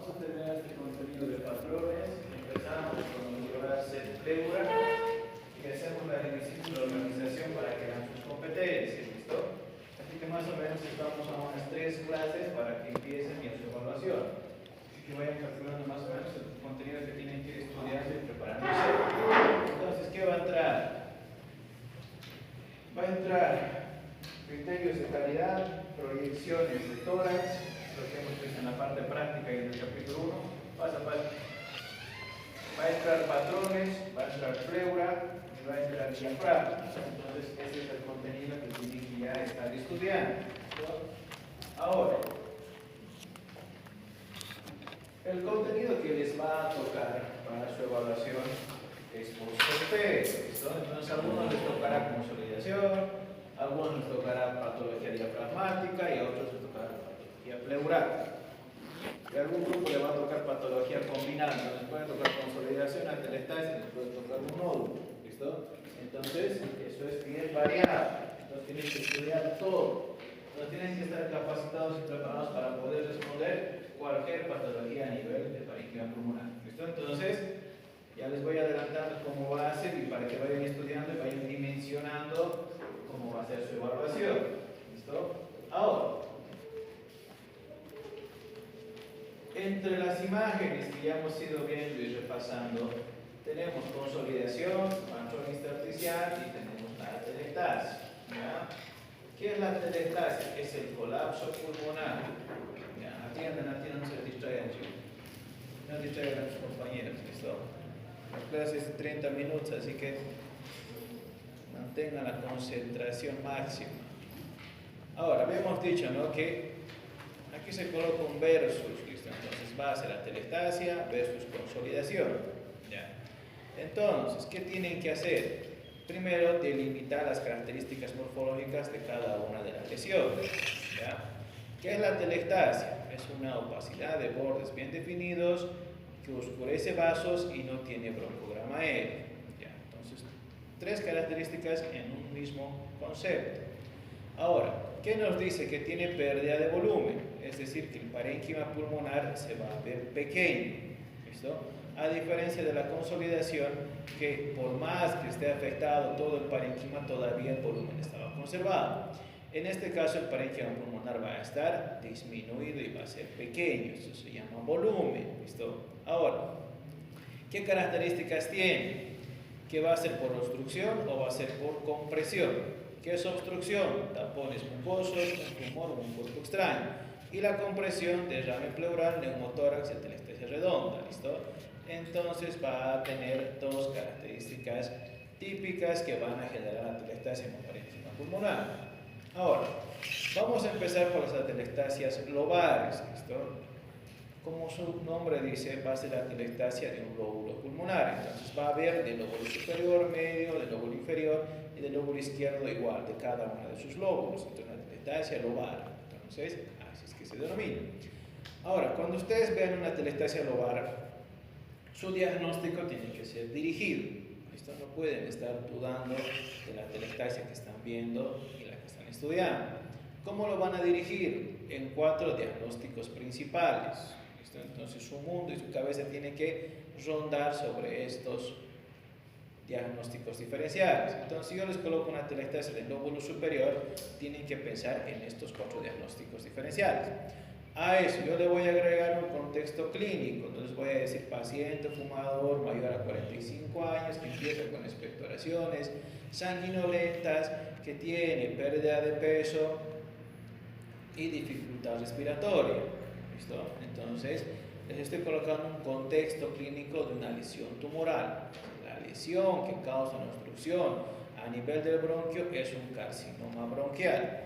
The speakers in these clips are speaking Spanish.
Vamos a terminar este contenido de patrones. Empezamos con lo que va a ser pleura y hacemos la división de la organización para que vean sus competencias. ¿Listo? Así que más o menos estamos a unas 3 clases para que empiecen bien su evaluación. Así que vayan calculando más o menos el contenido que tienen que ir estudiando y preparándose. Entonces, ¿qué va a entrar? Va a entrar criterios de calidad, proyecciones de tórax, lo que hemos visto en la parte práctica y en el capítulo 1, paso a paso. Va a entrar patrones, va a entrar pleura y va a entrar diafragma. Entonces, ese es el contenido que tienen que ya estar estudiando. Ahora, el contenido que les va a tocar para su evaluación es por sorteo. Entonces, a algunos les tocará consolidación, a algunos les tocará patología diafragmática y a otros les tocará patología pleural. Y a algún grupo le va a tocar patología combinada, les puede tocar consolidación, atelectasia, les puede tocar un nódulo. ¿Listo? Entonces, eso es bien variado. Entonces, tienen que estudiar todo. Entonces, tienen que estar capacitados y preparados para poder responder cualquier patología a nivel de parénquima pulmonar. ¿Listo? Entonces, ya les voy adelantando cómo va a ser y para que vayan estudiando y vayan dimensionando cómo va a ser su evaluación. ¿Listo? Ahora, entre las imágenes que ya hemos ido viendo y repasando, tenemos consolidación, patrón intersticial y tenemos la atelectasia. ¿Ya? ¿Qué es la atelectasia? Es el colapso pulmonar. ¿Ya? Atiendan, no se distraigan, chicos. No distraigan a sus compañeros. ¿Listo? La clase es de 30 minutos, así que mantengan la concentración máxima. Ahora, habíamos dicho, ¿no?, que aquí se coloca un versus. Entonces va a ser atelectasia versus consolidación. ¿Ya? Entonces, ¿qué tienen que hacer? Primero, delimitar las características morfológicas de cada una de las lesiones. ¿Ya? ¿Qué es la atelectasia? Es una opacidad de bordes bien definidos que oscurece vasos y no tiene broncograma aéreo. ¿Ya? Entonces, 3 características en un mismo concepto. Ahora, ¿qué nos dice? Que tiene pérdida de volumen, es decir, que el parénquima pulmonar se va a ver pequeño. ¿Listo? A diferencia de la consolidación, que por más que esté afectado todo el parénquima, todavía el volumen estaba conservado. En este caso, el parénquima pulmonar va a estar disminuido y va a ser pequeño. Eso se llama volumen. ¿Listo? Ahora, ¿qué características tiene? ¿Que va a ser por obstrucción o va a ser por compresión? ¿Qué es obstrucción? Tapones mucosos, un tumor o un cuerpo extraño. Y la compresión, derrame pleural, neumotórax y atelectasia redonda. ¿Listo? Entonces va a tener 2 características típicas que van a generar atelectasia en el parénquima pulmonar. Ahora, vamos a empezar por las atelectasias lobares. ¿Listo? Como su nombre dice, va a ser la atelectasia de un lóbulo pulmonar. Entonces va a haber del lóbulo superior, medio, del lóbulo inferior y del lóbulo izquierdo igual de cada uno de sus lóbulos. Entonces la atelectasia lobar. Entonces, así es que se denomina. Ahora, cuando ustedes vean una atelectasia lobar, su diagnóstico tiene que ser dirigido. ¿Listo? No pueden estar dudando de la atelectasia que están viendo y la que están estudiando. ¿Cómo lo van a dirigir? En 4 diagnósticos principales. ¿Listo? Entonces su mundo y su cabeza tiene que rondar sobre estos diagnósticos diferenciales. Entonces, si yo les coloco una atelectasia del lóbulo superior, tienen que pensar en estos 4 diagnósticos diferenciales. A eso yo le voy a agregar un contexto clínico. Entonces voy a decir paciente fumador mayor a 45 años que empieza con expectoraciones sanguinolentas, que tiene pérdida de peso y dificultad respiratoria. ¿Listo? Entonces les estoy colocando un contexto clínico de una lesión tumoral. La lesión que causa una obstrucción a nivel del bronquio es un carcinoma bronquial,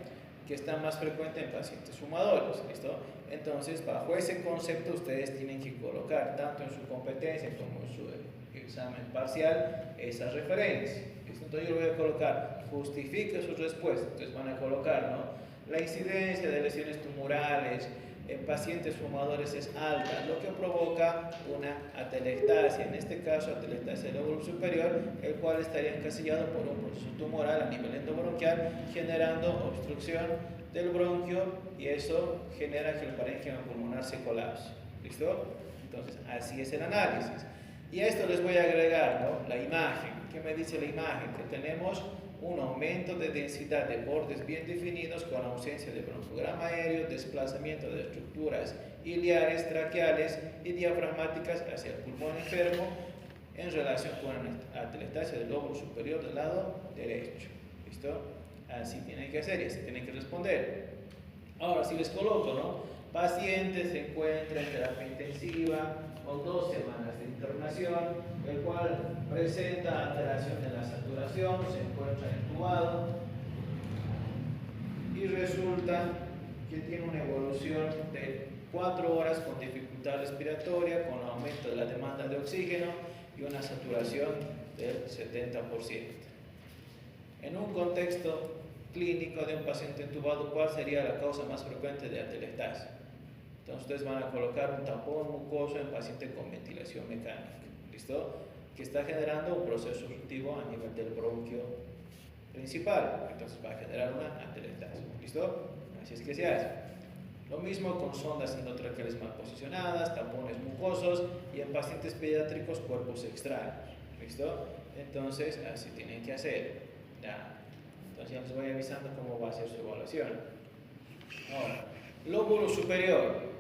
que está más frecuente en pacientes fumadores. ¿Listo? Entonces, bajo ese concepto, ustedes tienen que colocar, tanto en su competencia como en su examen parcial, esa referencia. ¿Listo? Entonces, yo lo voy a colocar, justifique su respuesta. Entonces, van a colocar, ¿no?, la incidencia de lesiones tumorales en pacientes fumadores es alta, lo que provoca una atelectasia, en este caso atelectasia del lóbulo superior, el cual estaría encasillado por un proceso tumoral a nivel endobronquial, generando obstrucción del bronquio y eso genera que el parénquima pulmonar se colapse. ¿Listo? Entonces, así es el análisis. Y a esto les voy a agregar, ¿no?, la imagen. ¿Qué me dice la imagen? Que tenemos un aumento de densidad de bordes bien definidos con ausencia de broncograma aéreo, desplazamiento de estructuras iliares, traqueales y diafragmáticas hacia el pulmón enfermo en relación con la atelectasia del lóbulo superior del lado derecho. ¿Listo? Así tienen que hacer y así tienen que responder. Ahora, si les coloco, ¿no?, paciente se encuentra en terapia intensiva con 2 semanas de internación, el cual presenta alteración en la saturación, se encuentra entubado y resulta que tiene una evolución de 4 horas con dificultad respiratoria, con aumento de la demanda de oxígeno y una saturación del 70%. En un contexto clínico de un paciente entubado, ¿cuál sería la causa más frecuente de atelectasia? Entonces ustedes van a colocar un tampón mucoso en paciente con ventilación mecánica, ¿listo?, que está generando un proceso obstructivo a nivel del bronquio principal, entonces va a generar una atelectasia, ¿listo? Así es que se hace. Lo mismo con sondas endotraqueales mal posicionadas, tampones mucosos y en pacientes pediátricos cuerpos extraños, ¿listo? Entonces así tienen que hacer. Ya. Entonces ya les voy avisando cómo va a ser su evaluación. Ahora, lóbulo superior.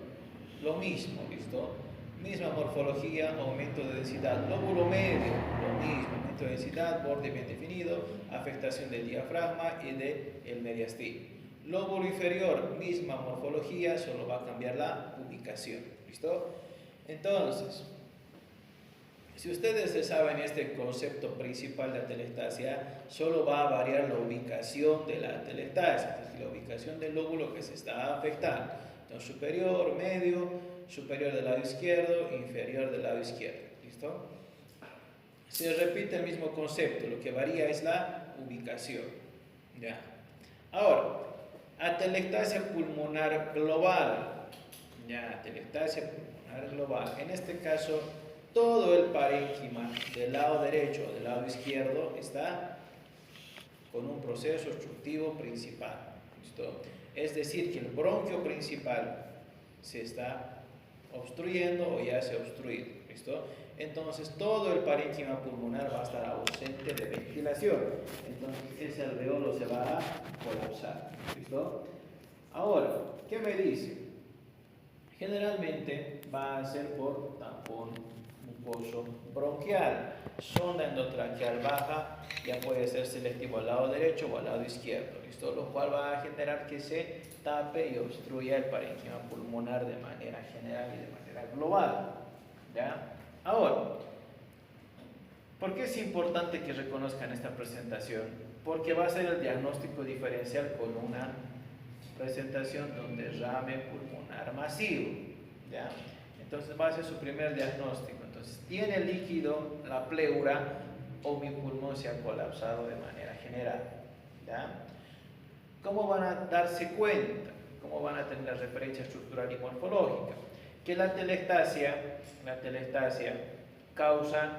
Lo mismo, ¿listo? Misma morfología, aumento de densidad. Lóbulo medio, lo mismo, aumento de densidad, borde bien definido, afectación del diafragma y del mediastino. Lóbulo inferior, misma morfología, solo va a cambiar la ubicación, ¿listo? Entonces, si ustedes saben este concepto principal de atelectasia, solo va a variar la ubicación de la atelectasia, es decir, la ubicación del lóbulo que se está afectando. Entonces, superior, medio, superior del lado izquierdo, inferior del lado izquierdo. ¿Listo? Se repite el mismo concepto, lo que varía es la ubicación. ¿Ya? Ahora, atelectasia pulmonar global. Ya, atelectasia pulmonar global. En este caso, todo el parénquima del lado derecho o del lado izquierdo está con un proceso obstructivo principal. ¿Listo? Es decir, que el bronquio principal se está obstruyendo o ya se ha obstruido. ¿Listo? Entonces todo el parénquima pulmonar va a estar ausente de ventilación. Entonces ese alveolo se va a colapsar. ¿Listo? Ahora, ¿qué me dice? Generalmente va a ser por tampón mucoso bronquial. Sonda endotraqueal baja, ya puede ser selectivo al lado derecho o al lado izquierdo, ¿listo? Lo cual va a generar que se tape y obstruya el parénquima pulmonar de manera general y de manera global, ¿ya? Ahora, ¿por qué es importante que reconozcan esta presentación? Porque va a ser el diagnóstico diferencial con una presentación donde derrame pulmonar masivo, ¿ya? Entonces va a ser su primer diagnóstico. Entonces, ¿tiene líquido la pleura o mi pulmón se ha colapsado de manera general? ¿Ya? ¿Cómo van a darse cuenta? ¿Cómo van a tener la referencia estructural y morfológica? Que la atelectasia causa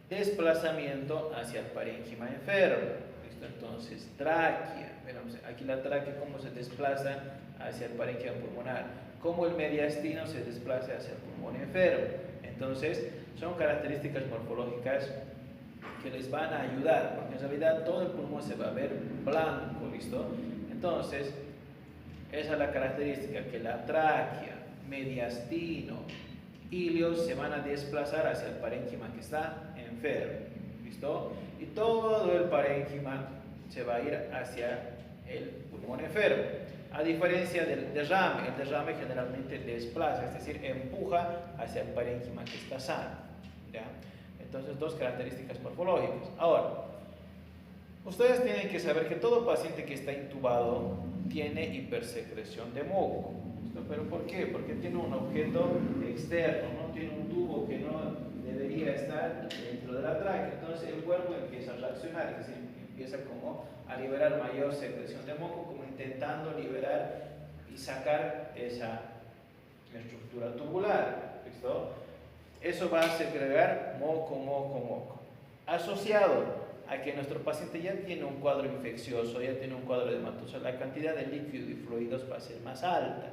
desplazamiento hacia el parénquima enfermo. ¿Listo? Entonces, tráquea. Aquí la tráquea, ¿cómo se desplaza hacia el parénquima pulmonar? Cómo el mediastino se desplaza hacia el pulmón enfermo. Entonces, son características morfológicas que les van a ayudar, porque en realidad todo el pulmón se va a ver blanco, ¿listo? Entonces, esa es la característica, que la tráquea, mediastino, ilios se van a desplazar hacia el parénquima que está enfermo, ¿listo? Y todo el parénquima se va a ir hacia el pulmón enfermo. A diferencia del derrame, el derrame generalmente desplaza, es decir, empuja hacia el parénquima que está sano, ¿ya? Entonces, dos características morfológicas. Ahora, ustedes tienen que saber que todo paciente que está intubado tiene hipersecreción de moco. ¿Pero por qué? Porque tiene un objeto externo, no tiene un tubo que no debería estar dentro de la tráquea. Entonces el cuerpo empieza a reaccionar, es decir, empieza como a liberar mayor secreción de moco, como intentando liberar y sacar esa estructura tubular. ¿Listo? Eso va a segregar moco. Asociado a que nuestro paciente ya tiene un cuadro infeccioso, ya tiene un cuadro de hematosa, la cantidad de líquido y fluidos va a ser más alta.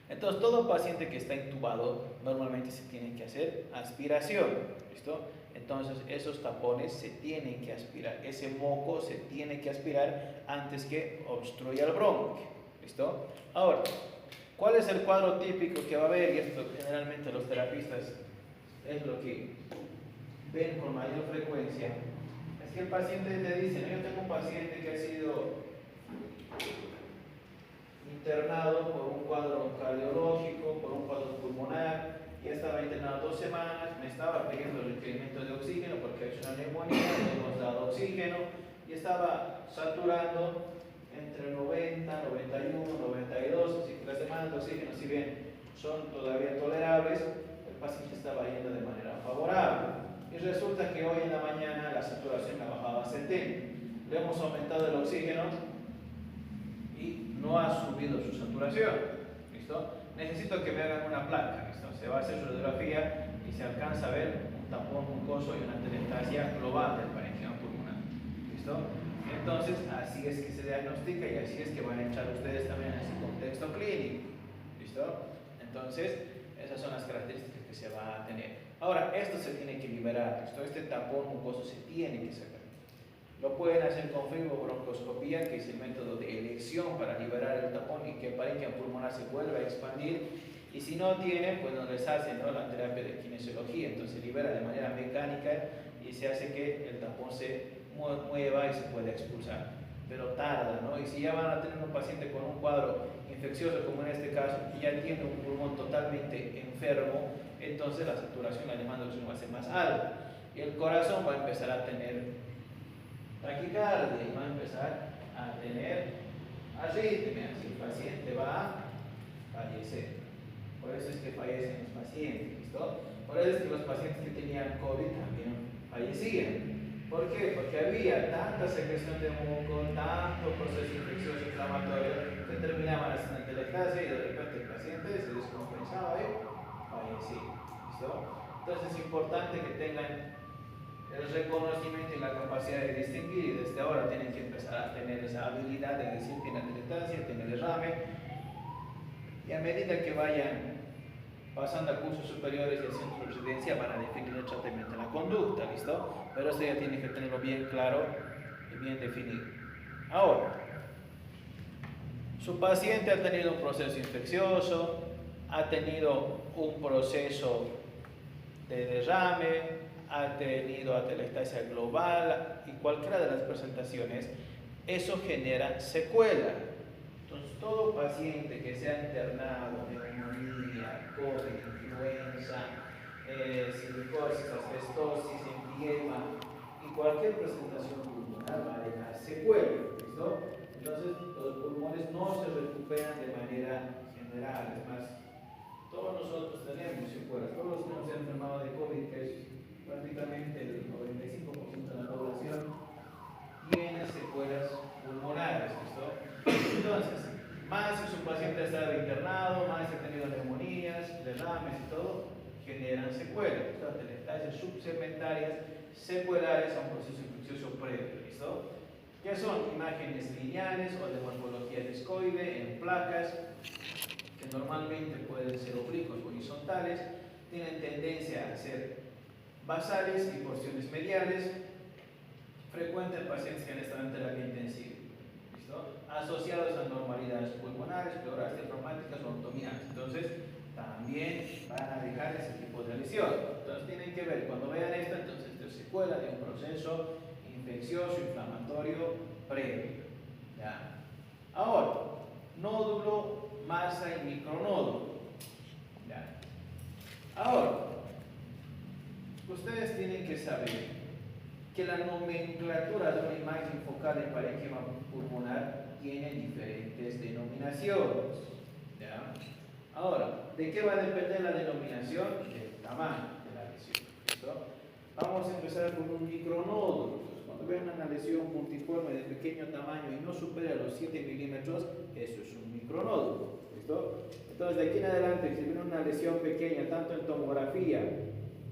Entonces, todo paciente que está intubado normalmente se tiene que hacer aspiración, ¿listo? Entonces, esos tapones se tienen que aspirar, ese moco se tiene que aspirar antes que obstruya el bronquio, ¿listo? Ahora, ¿cuál es el cuadro típico que va a haber? Y esto generalmente los terapistas es lo que ven con mayor frecuencia. Es que el paciente te dice, ¿no? Yo tengo un paciente que ha sido internado por un cuadro cardiológico, por un cuadro pulmonar, ya estaba internado 2 semanas, me estaba pidiendo el requerimiento de oxígeno porque ha hecho una neumonía, le hemos dado oxígeno y estaba saturando entre 90, 91, 92, así que las demandas de oxígeno, si bien son todavía tolerables, el paciente estaba yendo de manera favorable. Y resulta que hoy en la mañana la saturación ha bajado a 70. Le hemos aumentado el oxígeno y no ha subido su saturación. ¿Listo? Necesito que me hagan una placa. ¿Listo? Se va a hacer su radiografía y se alcanza a ver un tapón mucoso y una telestasia global del parénquima pulmonar. ¿Listo? Entonces, así es que se diagnostica y así es que van a echar ustedes también en ese contexto clínico. ¿Listo? Entonces, esas son las características que se va a tener. Ahora, esto se tiene que liberar. ¿Listo? Este tapón mucoso se tiene que sacar. Lo pueden hacer con fibrobroncoscopía, que es el método de elección para liberar el tapón y que el parénquima pulmonar se vuelva a expandir. Y si no tienen, pues nos les hacen, ¿no?, la terapia de kinesiología. Entonces se libera de manera mecánica y se hace que el tapón se mueva y se pueda expulsar. Pero tarda, ¿no? Y si ya van a tener un paciente con un cuadro infeccioso, como en este caso, y ya tiene un pulmón totalmente enfermo, entonces la saturación, la demanda de oxígeno va a ser más alta. Y el corazón va a empezar a tener taquicardia y va a empezar a tener arritmias y el paciente va a fallecer. Por eso es que fallecen los pacientes, ¿listo? Por eso es que los pacientes que tenían COVID también fallecían. ¿Por qué? Porque había tanta secreción de muco, tanto proceso infeccioso inflamatorio que terminaban haciendo telestasia y de repente el paciente se descompensaba y fallecía. ¿Listo? Entonces es importante que tengan el reconocimiento y la capacidad de distinguir, y desde ahora tienen que empezar a tener esa habilidad de decir tiene telestasia, tiene derrame, y a medida que vayan pasando a cursos superiores y al centro de residencia van a definir el tratamiento de la conducta, ¿listo? Pero esto ya tiene que tenerlo bien claro y bien definido. Ahora, su paciente ha tenido un proceso infeccioso, ha tenido un proceso de derrame, ha tenido atelectasia global y cualquiera de las presentaciones, eso genera secuela. Entonces, todo paciente que sea internado, neumonía, COVID, influenza, silicosis, asbestosis, empiema y cualquier presentación pulmonar va a dejar secuela, ¿listo? Entonces, los pulmones no se recuperan de manera general, es más, todos nosotros tenemos secuelas, todos los que nos han enfermado de COVID, que es prácticamente el 95% de la población, tiene secuelas pulmonares, ¿listo? Entonces, más si su paciente ha estado internado, más si ha tenido neumonías, derrames y todo, generan secuelas, telestasias subsegmentarias secuelares a un proceso infeccioso previo, ¿listo? Que son imágenes lineales o de morfología discoide en placas, que normalmente pueden ser oblicuos o horizontales, tienen tendencia a ser basales y porciones mediales, frecuente en pacientes que han estado en terapia intensiva, ¿listo? Asociados a anormalidades pulmonares, pleuralgias traumáticas o otomías. Entonces, también van a dejar ese tipo de lesión. Entonces, tienen que ver, cuando vean esto, entonces esto es secuela de un proceso infeccioso, inflamatorio previo. ¿Ya? Ahora, nódulo, masa y micronódulo. ¿Ya? Ahora, ustedes tienen que saber que la nomenclatura de una imagen focal en parénquima pulmonar tiene diferentes denominaciones. ¿Ya? Ahora, ¿de qué va a depender la denominación? Del tamaño de la lesión. ¿Listo? Vamos a empezar con un micronódulo. Cuando vean una lesión multiforme de pequeño tamaño y no supera los 7 milímetros, eso es un micronódulo. ¿Listo? Entonces, de aquí en adelante, si ven una lesión pequeña, tanto en tomografía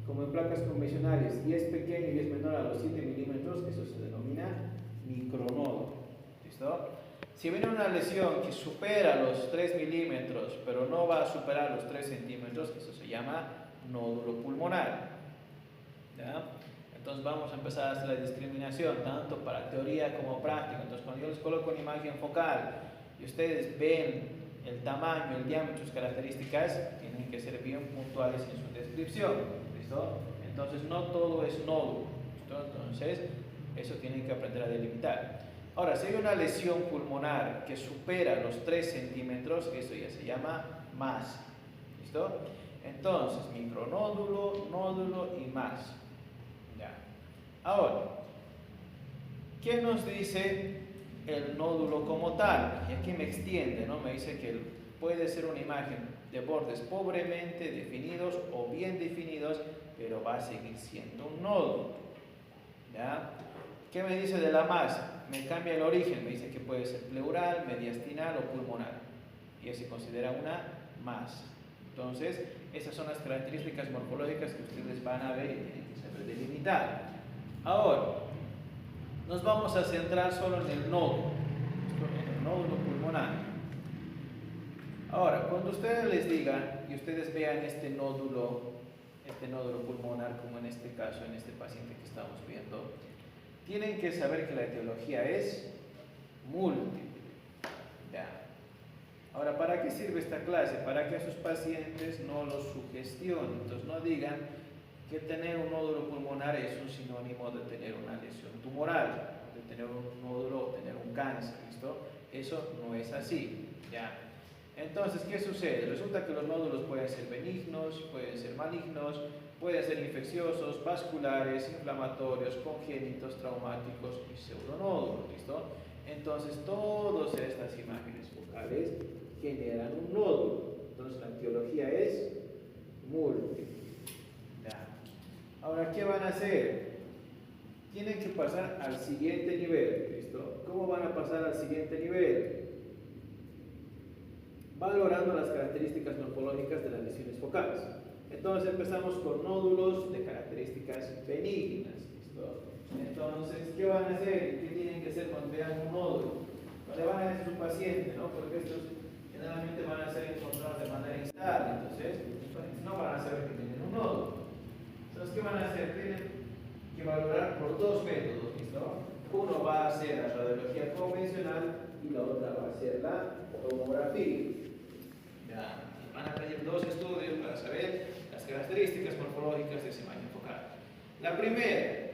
como en placas convencionales, y es pequeño y es menor a los 7 milímetros, eso se denomina micronódulo. ¿Listo? Si viene una lesión que supera los 3 milímetros, pero no va a superar los 3 centímetros, eso se llama nódulo pulmonar. ¿Ya? Entonces vamos a empezar a hacer la discriminación, tanto para teoría como práctica. Entonces cuando yo les coloco una imagen focal y ustedes ven el tamaño, el diámetro, sus características, tienen que ser bien puntuales en su descripción. ¿Listo? Entonces no todo es nódulo. ¿Listo? Entonces eso tienen que aprender a delimitar. Ahora, si hay una lesión pulmonar que supera los 3 centímetros, eso ya se llama masa. ¿Listo? Entonces, micronódulo, nódulo y masa. Ya. Ahora, ¿qué nos dice el nódulo como tal? Y aquí me extiende, ¿no? Me dice que puede ser una imagen de bordes pobremente definidos o bien definidos, pero va a seguir siendo un nódulo. ¿Ya? ¿Qué me dice de la masa? Me cambia el origen, me dice que puede ser pleural, mediastinal o pulmonar. Y eso se considera una masa. Entonces, esas son las características morfológicas que ustedes van a ver y tienen que saber delimitar. Ahora, nos vamos a centrar solo en el nódulo pulmonar. Ahora, cuando ustedes les digan y ustedes vean este nódulo pulmonar, como en este caso, en este paciente que estamos viendo, tienen que saber que la etiología es múltiple. Ya. Ahora, ¿para qué sirve esta clase? Para que a sus pacientes no los sugestionen. Entonces, no digan que tener un nódulo pulmonar es un sinónimo de tener una lesión tumoral, de tener un nódulo o tener un cáncer. ¿Listo? Eso no es así. ¿Ya? Entonces, ¿qué sucede? Resulta que los nódulos pueden ser benignos, pueden ser malignos, pueden ser infecciosos, vasculares, inflamatorios, congénitos, traumáticos y pseudonódulos. ¿Listo? Entonces, todas estas imágenes focales generan un nódulo. Entonces, la etiología es múltiple. Ya. Ahora, ¿qué van a hacer? Tienen que pasar al siguiente nivel. ¿Listo? ¿Cómo van a pasar al siguiente nivel? Valorando las características morfológicas de las lesiones focales. Entonces empezamos con nódulos de características benignas. ¿Listo? Entonces, ¿qué van a hacer? ¿Qué tienen que hacer cuando vean un nódulo? No le van a decir a su paciente, ¿no? Porque estos generalmente van a ser encontrados de manera instable. Entonces, no van a saber que tienen un nódulo. Entonces, ¿qué van a hacer? Tienen que valorar por dos métodos. ¿Listo? Uno va a ser la radiología convencional y la otra va a ser la tomografía. Ya, van a tener dos estudios para saber las características morfológicas de esa imagen focal. La primera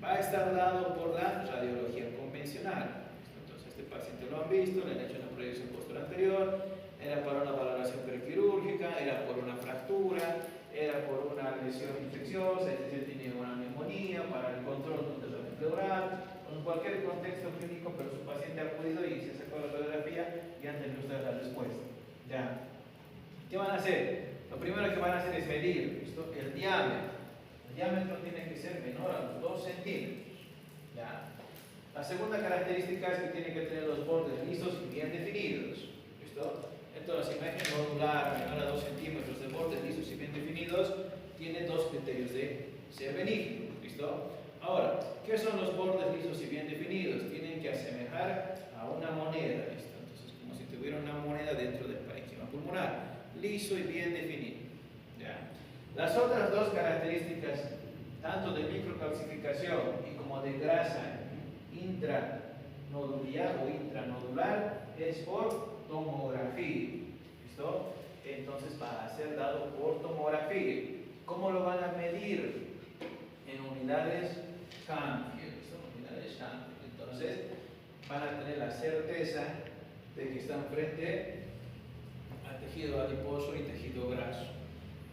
va a estar dado por la radiología convencional. Entonces, este paciente lo han visto, le han hecho una proyección posterior anterior, era para una valoración prequirúrgica, era por una fractura, era por una lesión infecciosa, es decir, tenía una neumonía, para el control de un desorden pleural, en cualquier contexto clínico, pero su paciente ha acudido y se sacó la radiografía y han tenido ustedes la respuesta. Ya. ¿Qué van a hacer? Lo primero que van a hacer es medir el diámetro. El diámetro tiene que ser menor a los 2 centímetros. ¿Ya? La segunda característica es que tienen que tener los bordes lisos y bien definidos. ¿Listo? Entonces, imagen nodular menor a 2 centímetros de bordes lisos y bien definidos tiene dos criterios de ser benigno. ¿Listo? Ahora, ¿qué son los bordes lisos y bien definidos? Tienen que asemejar a una moneda. ¿Listo? Entonces, como si tuviera una moneda dentro del parénquima pulmonar. Liso y bien definido. ¿Ya? Las otras dos características, tanto de microcalcificación y como de grasa intranodular o intranodular, es por tomografía. ¿Listo? Entonces va a ser dado por tomografía. ¿Cómo lo van a medir? En unidades Canfield. Unidades Canfield. Entonces van a tener la certeza de que están frente a tejido adiposo y tejido graso.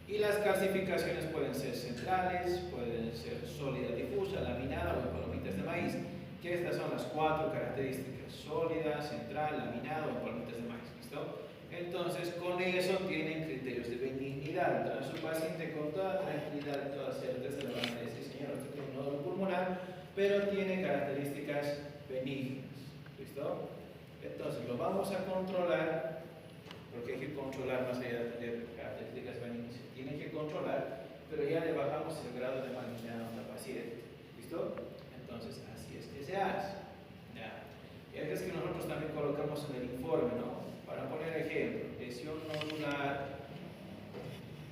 Y las calcificaciones pueden ser centrales, pueden ser sólida, difusa, laminada o en palomitas de maíz, que estas son las 4 características: sólida, central, laminada o en palomitas de maíz. ¿Listo? Entonces, con eso tienen criterios de benignidad. Entonces, su paciente con toda tranquilidad, toda certeza le van a decir: señor, usted tiene un nódulo pulmonar, pero tiene características benignas. ¿Listo? Entonces, lo vamos a controlar, porque hay que controlar más allá de tener características benignas. Se tiene que controlar, pero ya le bajamos el grado de malignidad a la paciente. ¿Listo? Entonces, así es que se hace. ¿Ya? Y es que nosotros también colocamos en el informe, ¿no? Para poner ejemplo, lesión nodular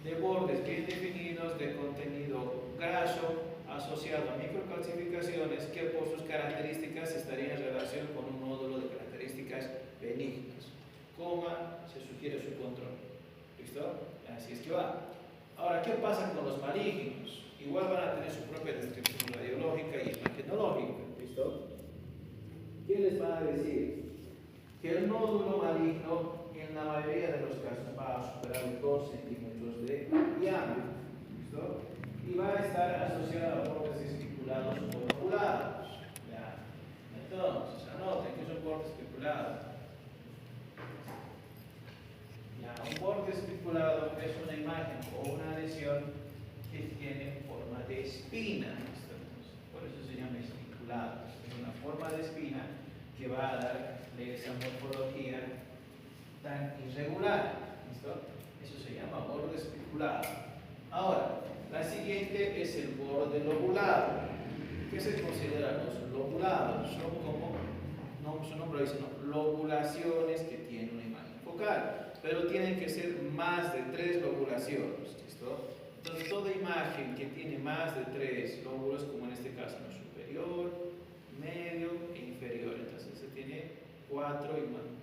de bordes bien definidos de contenido graso asociado a microcalcificaciones que por sus características estarían en relación con un nódulo de características benignas. Coma, se sugiere su control. ¿Listo? Así es que va. Ahora, ¿qué pasa con los malignos? Igual van a tener su propia descripción radiológica y imagenológica. ¿Listo? ¿Qué les va a decir? Que el nódulo maligno en la mayoría de los casos va a superar los 2 centímetros de diámetro. ¿Listo? Y va a estar asociado a bordes espiculados o lobulados. ¿Ya? Entonces, anoten que son bordes espiculados. Ya, un borde especulado es una imagen o una lesión que tiene forma de espina. Por eso se llama especulado. Es una forma de espina que va a dar esa morfología tan irregular. ¿Listo? Eso se llama borde especulado. Ahora, la siguiente es el borde lobulado. ¿Qué se considera los lobulados? Son como, no, su nombre dice, ¿no? Lobulaciones que tienen una imagen focal, pero tienen que ser más de 3 lobulaciones. ¿Listo? Entonces, toda imagen que tiene más de 3 lóbulos, como en este caso, ¿no? Superior, medio e inferior. Entonces, se tiene 4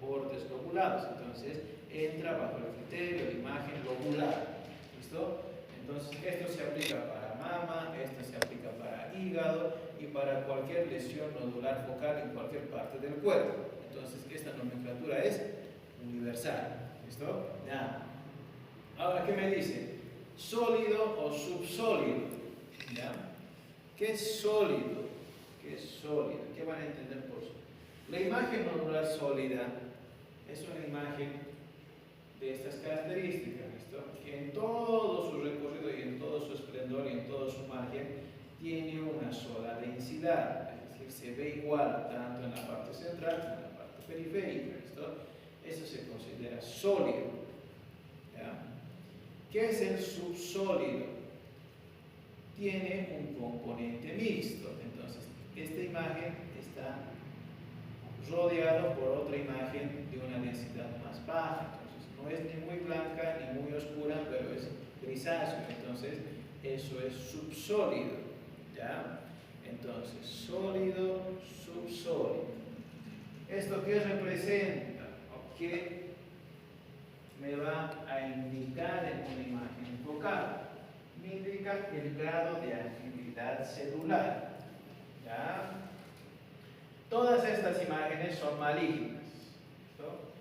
bordes lobulados. Entonces, entra bajo el criterio de imagen lobular. ¿Listo? Entonces, esto se aplica para mama, esto se aplica para hígado y para cualquier lesión nodular focal en cualquier parte del cuerpo. Entonces, esta nomenclatura es universal. ¿Listo? Ya. Ahora, ¿qué me dice? ¿Sólido o subsólido? ¿Ya? ¿Qué es sólido? ¿Qué es sólido? ¿Qué van a entender por eso? La imagen nodular sólida es una imagen de estas características, ¿listo? Que en todo su recorrido y en todo su esplendor y en toda su margen tiene una sola densidad, es decir, se ve igual tanto en la parte central como en la parte periférica, ¿listo? Eso se considera sólido. ¿Ya? ¿Qué es el subsólido? Tiene un componente mixto, entonces esta imagen está rodeado por otra imagen de una densidad más baja. Entonces, no es ni muy blanca ni muy oscura, pero es grisáceo. Entonces, eso es subsólido. ¿Ya? Entonces, sólido, subsólido. ¿Esto qué representa? ¿O qué me va a indicar en una imagen focal? Me indica el grado de actividad celular. ¿Ya? Todas estas imágenes son malignas. ¿Listo?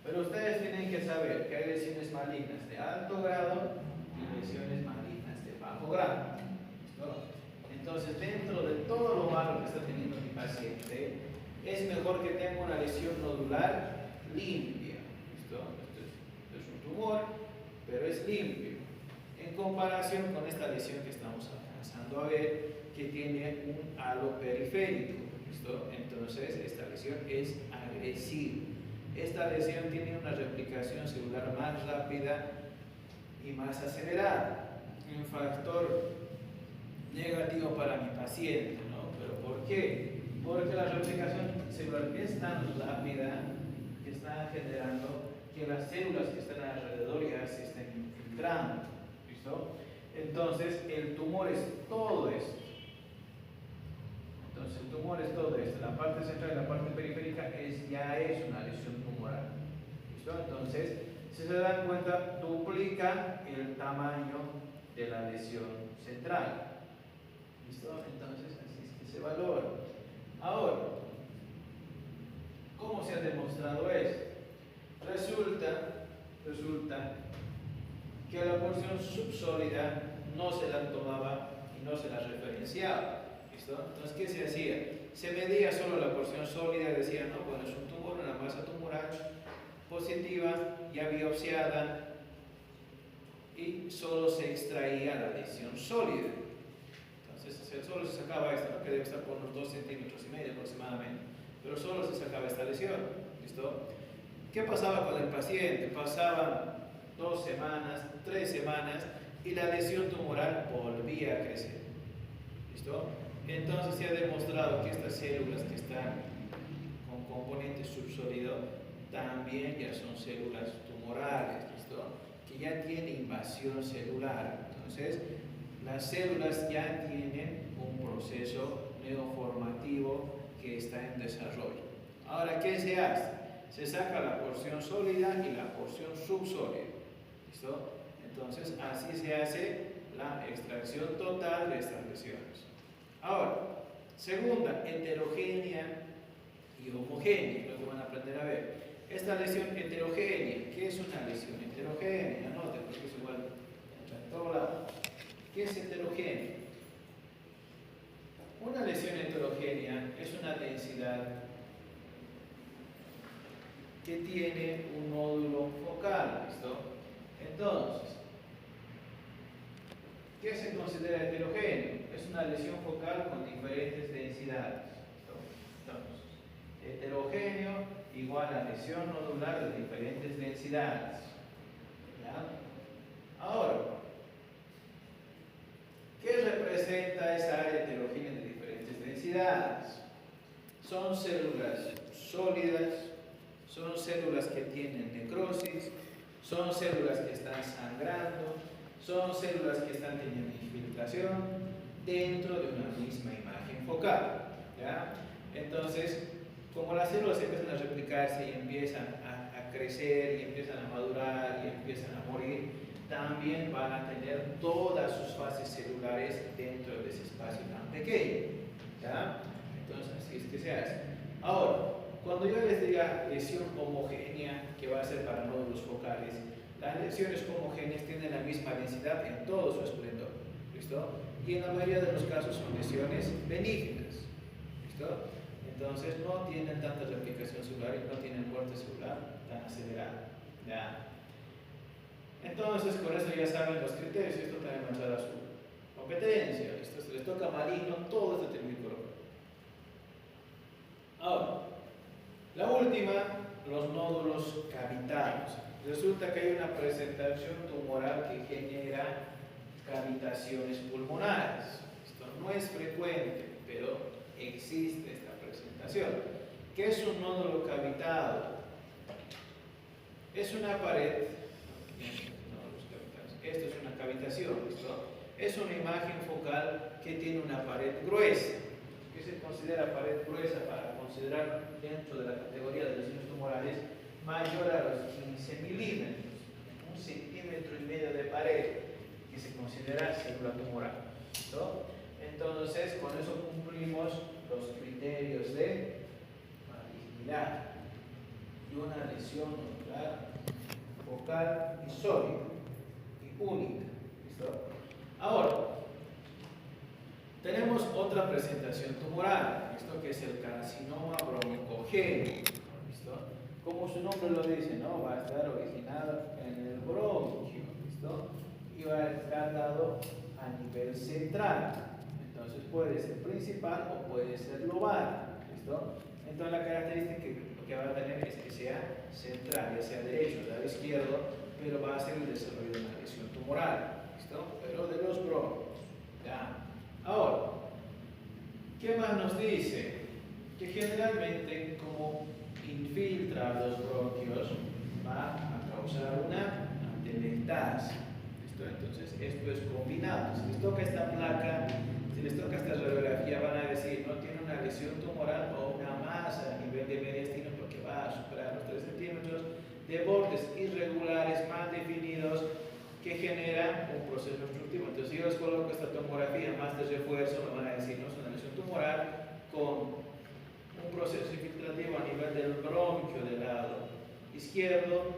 Pero ustedes tienen que saber que hay lesiones malignas de alto grado y lesiones malignas de bajo grado. ¿Listo? Entonces, dentro de todo lo malo que está teniendo mi paciente, es mejor que tenga una lesión nodular limpia. ¿Listo? Esto es un tumor, pero es limpio. En comparación con esta lesión que estamos alcanzando a ver, que tiene un halo periférico. ¿Listo? Entonces, esta lesión es agresiva. Esta lesión tiene una replicación celular más rápida y más acelerada. Un factor negativo para mi paciente, ¿no? ¿Pero por qué? Porque la replicación celular es tan rápida que está generando que las células que están alrededor ya se estén infiltrando. ¿Listo? Entonces, el tumor es todo esto. Entonces, el tumor es todo esto. La parte central y la parte periférica ya es una lesión tumoral. ¿Listo? Entonces, si se dan cuenta, duplica el tamaño de la lesión central. ¿Listo? Entonces, así es que se valora. Ahora, ¿cómo se ha demostrado esto? Resulta que la porción subsólida no se la tomaba y no se la referenciaba. ¿Listo? Entonces, ¿qué se hacía? Se medía solo la porción sólida y decía, no, bueno, es un tumor, una masa tumoral positiva, ya biopsiada, y solo se extraía la lesión sólida. Entonces, solo se sacaba esta, que debe estar por unos 2,5 centímetros aproximadamente, pero solo se sacaba esta lesión. ¿Listo? ¿Qué pasaba con el paciente? Pasaban 2 semanas, 3 semanas, y la lesión tumoral volvía a crecer. ¿Listo? Entonces se ha demostrado que estas células que están con componente subsólido también ya son células tumorales, ¿listo? Que ya tienen invasión celular. Entonces, las células ya tienen un proceso neoformativo que está en desarrollo. Ahora, ¿qué se hace? Se saca la porción sólida y la porción subsólida. ¿Listo? Entonces, así se hace la extracción total de estas lesiones. Ahora, segunda, heterogénea y homogénea, lo que van a aprender a ver. Esta lesión heterogénea, ¿qué es una lesión heterogénea? Anoten, porque es igual en todo lado. ¿Qué es heterogénea? Una lesión heterogénea es una densidad que tiene un nódulo focal, ¿listo? Entonces, ¿qué se considera heterogéneo? Es una lesión focal con diferentes densidades. Entonces, heterogéneo igual a lesión nodular de diferentes densidades. ¿Ya? Ahora, ¿qué representa esa área heterogénea de diferentes densidades? Son células sólidas, son células que tienen necrosis, son células que están sangrando, son células que están teniendo infiltración dentro de una misma imagen focal. ¿Ya? Entonces, como las células empiezan a replicarse y empiezan a crecer y empiezan a madurar y empiezan a morir, también van a tener todas sus fases celulares dentro de ese espacio tan pequeño. ¿Ya? Entonces, así es que se hace. Ahora, cuando yo les diga lesión homogénea, que va a ser para nódulos focales, las lesiones homogéneas tienen la misma densidad en todo su esplendor. ¿Listo? Y en la mayoría de los casos son lesiones benignas. ¿Listo? Entonces no tienen tanta replicación celular y no tienen muerte celular tan acelerada. ¿Ya? Entonces, con eso ya saben los criterios. Esto también va a entrar a su competencia. ¿Listo? Si les toca maligno, todo esto tiene que colocar. Ahora, la última, los nódulos cavitados. Resulta que hay una presentación tumoral que genera cavitaciones pulmonares. Esto no es frecuente, pero existe esta presentación. ¿Qué es un nódulo cavitado? Es una pared. Esto es una cavitación, ¿listo? Es una imagen focal que tiene una pared gruesa. ¿Qué se considera pared gruesa para considerar dentro de la categoría de lesiones tumorales? Mayor a los 15 milímetros, 1,5 centímetros de pared, que se considera célula tumoral. ¿Listo? Entonces, con eso cumplimos los criterios de malignidad y una lesión nodular focal y sólida y única. ¿Listo? Ahora, tenemos otra presentación tumoral, ¿listo? Que es el carcinoma broncogénico. ¿Listo? Como su nombre lo dice, ¿no? Va a estar originado en el bronquio, ¿listo? Y va a estar dado a nivel central. Entonces puede ser principal o puede ser lobar, ¿listo? Entonces la característica que va a tener es que sea central, ya sea derecho o lado izquierdo, pero va a ser el desarrollo de una lesión tumoral, ¿listo? Pero de los bronquios. ¿Ya? Ahora, ¿qué más nos dice? Que generalmente como infiltra los bronquios va a causar una atelectasia. ¿Listo? Entonces esto es combinado. Si les toca esta placa, si les toca esta radiografía, van a decir no tiene una lesión tumoral o una masa a nivel de mediastino porque va a superar los 3 centímetros de bordes irregulares mal definidos que genera un proceso obstructivo. Entonces, si yo les coloco esta tomografía más de refuerzo, me van a decir, no es una lesión tumoral con un proceso infiltrativo a nivel del bronquio del lado izquierdo,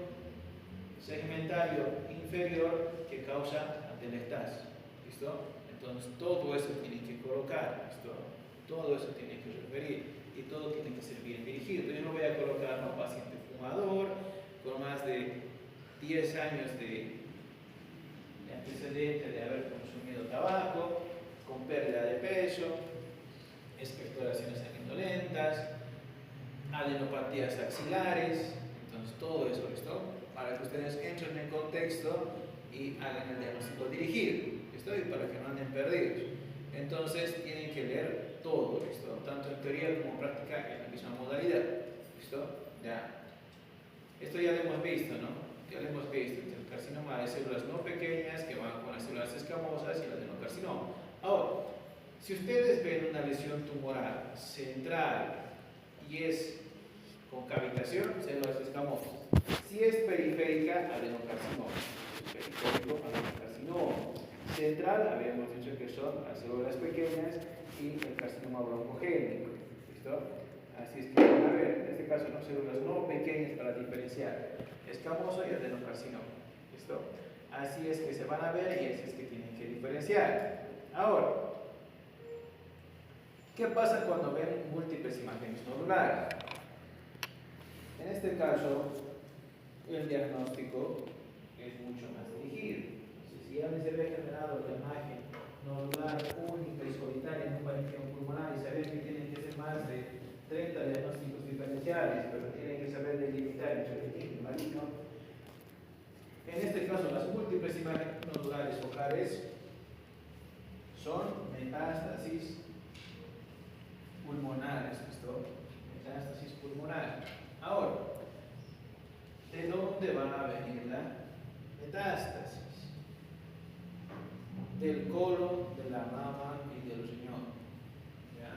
segmentario inferior, que causa atelectasia. ¿Listo? Entonces, todo eso tiene que colocar. ¿Listo? Todo eso tiene que referir y todo tiene que ser bien dirigido. Yo no voy a colocar a un paciente fumador con más de 10 años de antecedente de haber consumido tabaco, con pérdida de peso, expectoraciones sanguinolentas, adenopatías axilares. Entonces todo eso, ¿listo? Para que ustedes entren en contexto y hagan el diagnóstico dirigido, ¿listo? Y para que no anden perdidos. Entonces tienen que leer todo, ¿listo? Tanto en teoría como en práctica en la misma modalidad. ¿Listo? Ya. Esto ya lo hemos visto, ¿no? Ya lo hemos visto. El carcinoma de células no pequeñas que van con las células escamosas y el adenocarcinoma. Ahora, si ustedes ven una lesión tumoral central y es con cavitación, células escamosas. Si es periférica, adenocarcinoma. Periférico, adenocarcinoma. Central, habíamos dicho que son las células pequeñas y el carcinoma broncogénico. ¿Listo? Así es que van a ver, en este caso, ¿no? Células no pequeñas para diferenciar escamoso y adenocarcinoma. ¿Listo? Así es que se van a ver y así es que tienen que diferenciar. Ahora, ¿qué pasa cuando ven múltiples imágenes nodulares? En este caso, el diagnóstico es mucho más dirigido. Entonces, si ya les había generado la imagen nodular única y solitaria en un parénquima pulmonar y saber que tienen que ser más de 30 diagnósticos diferenciales, pero tienen que saber delimitar entre benigno y maligno. En este caso, las múltiples imágenes nodulares focales son metástasis pulmonares. ¿Listo? Metástasis pulmonar. Ahora, ¿de dónde va a venir la metástasis? Del colon, de la mama y del riñón. ¿Ya?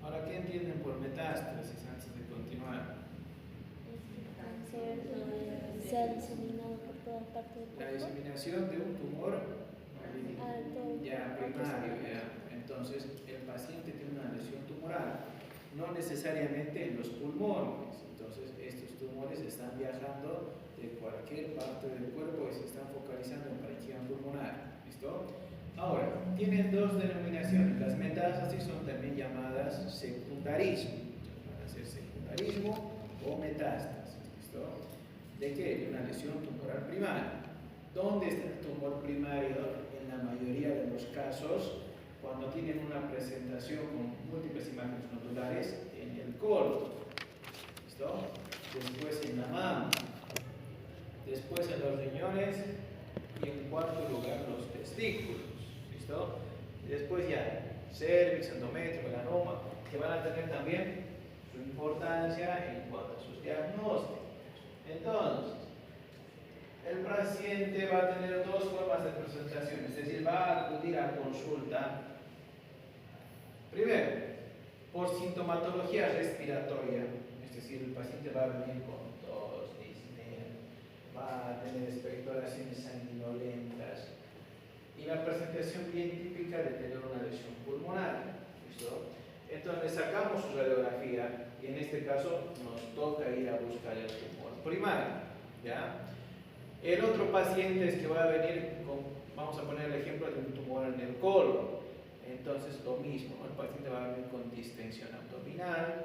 Ahora, ¿qué entienden por metástasis antes de continuar? Se ha diseminado por toda parte del cuerpo. La diseminación de un tumor ya primario, ya. Entonces, el paciente tiene una lesión tumoral, no necesariamente en los pulmones. Entonces, estos tumores están viajando de cualquier parte del cuerpo y se están focalizando en parénquima pulmonar. ¿Listo? Ahora, tienen dos denominaciones. Las metástasis son también llamadas secundarismo. Van a ser secundarismo o metástasis. ¿Listo? ¿De qué? De una lesión tumoral primaria. ¿Dónde está el tumor primario? En la mayoría de los casos, cuando tienen una presentación con múltiples imágenes nodulares en el colon. ¿Listo? Después en la mama. Después en los riñones y en cuarto lugar los testículos. ¿Listo? Y después ya cervix, endometrio, melanoma, que van a tener también su importancia en cuanto a sus diagnósticos. Entonces, el paciente va a tener dos formas de presentación, es decir, va a acudir a consulta, primero, por sintomatología respiratoria, es decir, el paciente va a venir con tos, disnea, va a tener expectoraciones sanguinolentas, y la presentación bien típica de tener una lesión pulmonar. ¿Listo? Entonces sacamos su radiografía y en este caso nos toca ir a buscar el tumor primario. ¿Ya? El otro paciente es que va a venir con, vamos a poner el ejemplo de un tumor en el colon. Entonces lo mismo, ¿no? El paciente va a venir con distensión abdominal,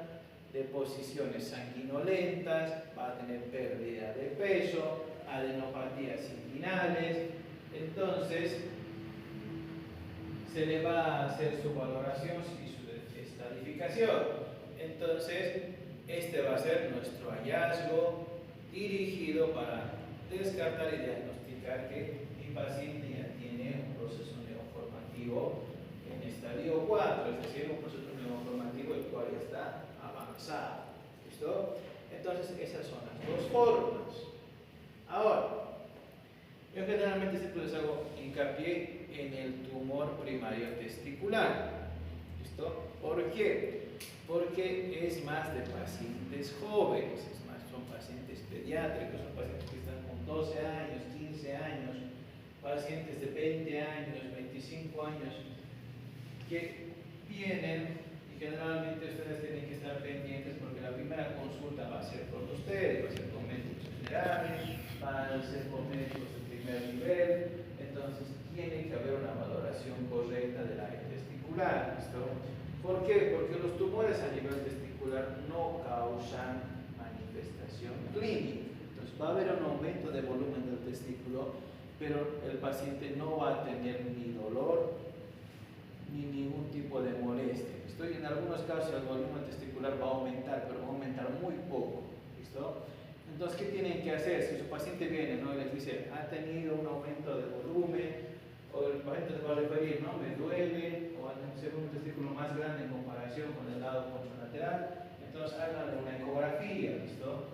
deposiciones sanguinolentas, va a tener pérdida de peso, adenopatías inguinales. Entonces se le va a hacer su valoración y su estadificación. Entonces este va a ser nuestro hallazgo dirigido para descartar y diagnosticar que mi paciente ya tiene un proceso neoformativo en estadio 4, es decir, un proceso neoformativo el cual ya está avanzado. ¿Listo? Entonces esas son las dos formas. Ahora, yo generalmente siempre les hago hincapié en el tumor primario testicular. ¿Listo? ¿Por qué? Porque es más de pacientes jóvenes, es más, son pacientes pediátricos, son pacientes que están con 12 años, 15 años, pacientes de 20 años, 25 años, que vienen y generalmente ustedes tienen que estar pendientes porque la primera consulta va a ser con ustedes, va a ser con médicos generales, va a ser con médicos de primer nivel, entonces tiene que haber una valoración correcta del área testicular. ¿Listo? ¿Por qué? Porque los tumores a nivel testicular no causan manifestación clínica. Entonces va a haber un aumento de volumen del testículo, pero el paciente no va a tener ni dolor ni ningún tipo de molestia. En algunos casos el volumen testicular va a aumentar, pero va a aumentar muy poco. ¿Listo? Entonces, ¿qué tienen que hacer? Si su paciente viene, ¿no?, y les dice, ha tenido un aumento de volumen, o el paciente se va a referir, ¿no? Me duele, o al ser un testículo más grande en comparación con el lado contralateral, entonces hagan una ecografía, ¿listo?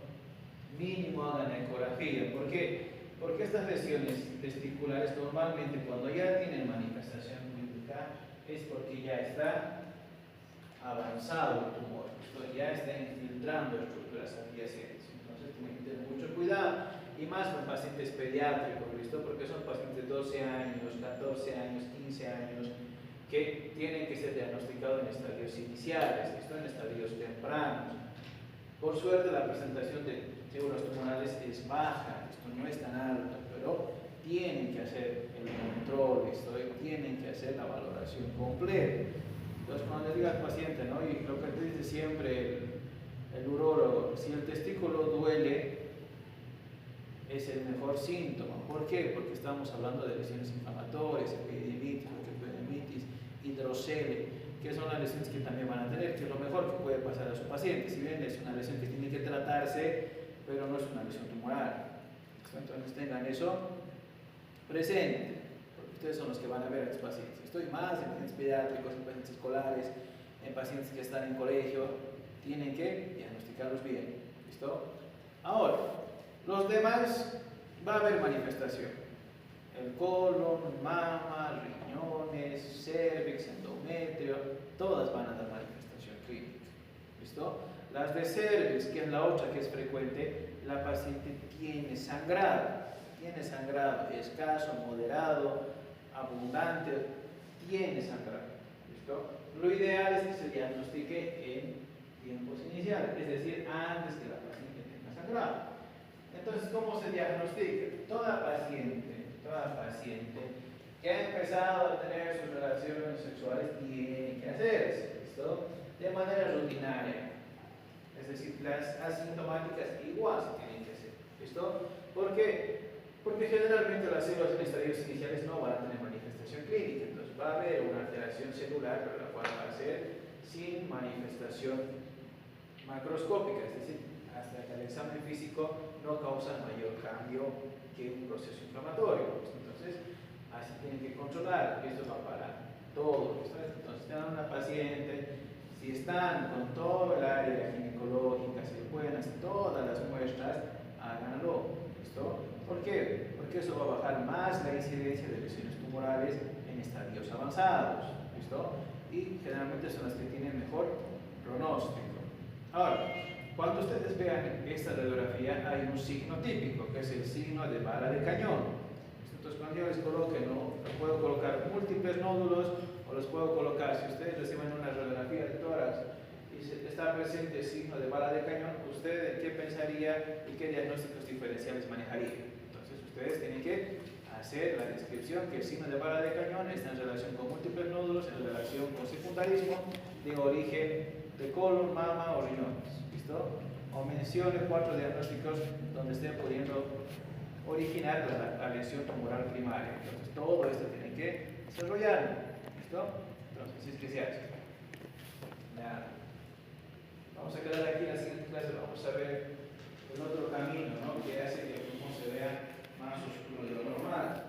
Mínimo hagan la ecografía. ¿Por qué? Porque estas lesiones testiculares normalmente cuando ya tienen manifestación clínica es porque ya está avanzado el tumor, ¿listo? Ya está infiltrando estructuras adyacentes. Entonces tienen que tener mucho cuidado, y más con pacientes pediátricos, ¿listo? Porque son pacientes de 12 años, 14 años, 15 años, que tienen que ser diagnosticados en estadios iniciales, ¿listo? En estadios tempranos. Por suerte la presentación de células tumorales es baja, esto no es tan alto, pero tienen que hacer el control, ¿listo? Y tienen que hacer la valoración completa. Entonces cuando le diga al paciente, ¿no? Y lo que te dice siempre el urólogo, si el testículo duele, es el mejor síntoma. ¿Por qué? Porque estamos hablando de lesiones inflamatorias, epididimitis, epididimitis, hidrocele, que son las lesiones que también van a tener, que es lo mejor que puede pasar a su paciente. Si bien es una lesión que tiene que tratarse, pero no es una lesión tumoral. Entonces tengan eso presente, porque ustedes son los que van a ver a estos pacientes. Estoy más en pacientes pediátricos, en pacientes escolares, en pacientes que están en colegio, tienen que diagnosticarlos bien. ¿Listo? Ahora, los demás va a haber manifestación. El colon, mama, riñones, cervix, endometrio, todas van a dar manifestación clínica. ¿Listo? Las de cervix, que es la otra que es frecuente, la paciente tiene sangrado escaso, moderado, abundante, tiene sangrado. ¿Listo? Lo ideal es que se diagnostique en tiempos iniciales, es decir, antes que la paciente tenga sangrado. Entonces, ¿cómo se diagnostica? Toda paciente que ha empezado a tener sus relaciones sexuales tiene que hacerse, ¿listo? De manera rutinaria. Es decir, las asintomáticas igual se tienen que hacer, ¿listo? ¿Por qué? Porque generalmente las células en estadios iniciales no van a tener manifestación clínica, entonces va a haber una alteración celular, pero la cual va a ser sin manifestación macroscópica, es decir, hasta que el examen físico no causa mayor cambio que un proceso inflamatorio. Entonces, así tienen que controlar, esto va para todo. Entonces, tengan una paciente, si están con todo el área ginecológica, si pueden hacer todas las muestras, háganlo. ¿Listo? ¿Por qué? Porque eso va a bajar más la incidencia de lesiones tumorales en estadios avanzados. ¿Listo? Y generalmente son las que tienen mejor pronóstico. Ahora, cuando ustedes vean esta radiografía, hay un signo típico, que es el signo de bala de cañón. Entonces, cuando yo les coloque, ¿no? Puedo colocar múltiples nódulos o los puedo colocar, si ustedes reciben una radiografía de tórax y está presente el signo de bala de cañón, ¿usted qué pensaría y qué diagnósticos diferenciales manejaría? Entonces, ustedes tienen que hacer la descripción que el signo de bala de cañón está en relación con múltiples nódulos, en relación con secundarismo de origen de colon, mama o riñones. ¿Listo? O mencione 4 diagnósticos donde estén pudiendo originar la lesión tumoral primaria. Entonces, todo esto tiene que desarrollarlo. ¿Listo? Entonces, así es que se hace. Nada. Vamos a quedar aquí en la siguiente clase, vamos a ver el otro camino, ¿no? Que hace que el pulmón se vea más oscuro de lo normal.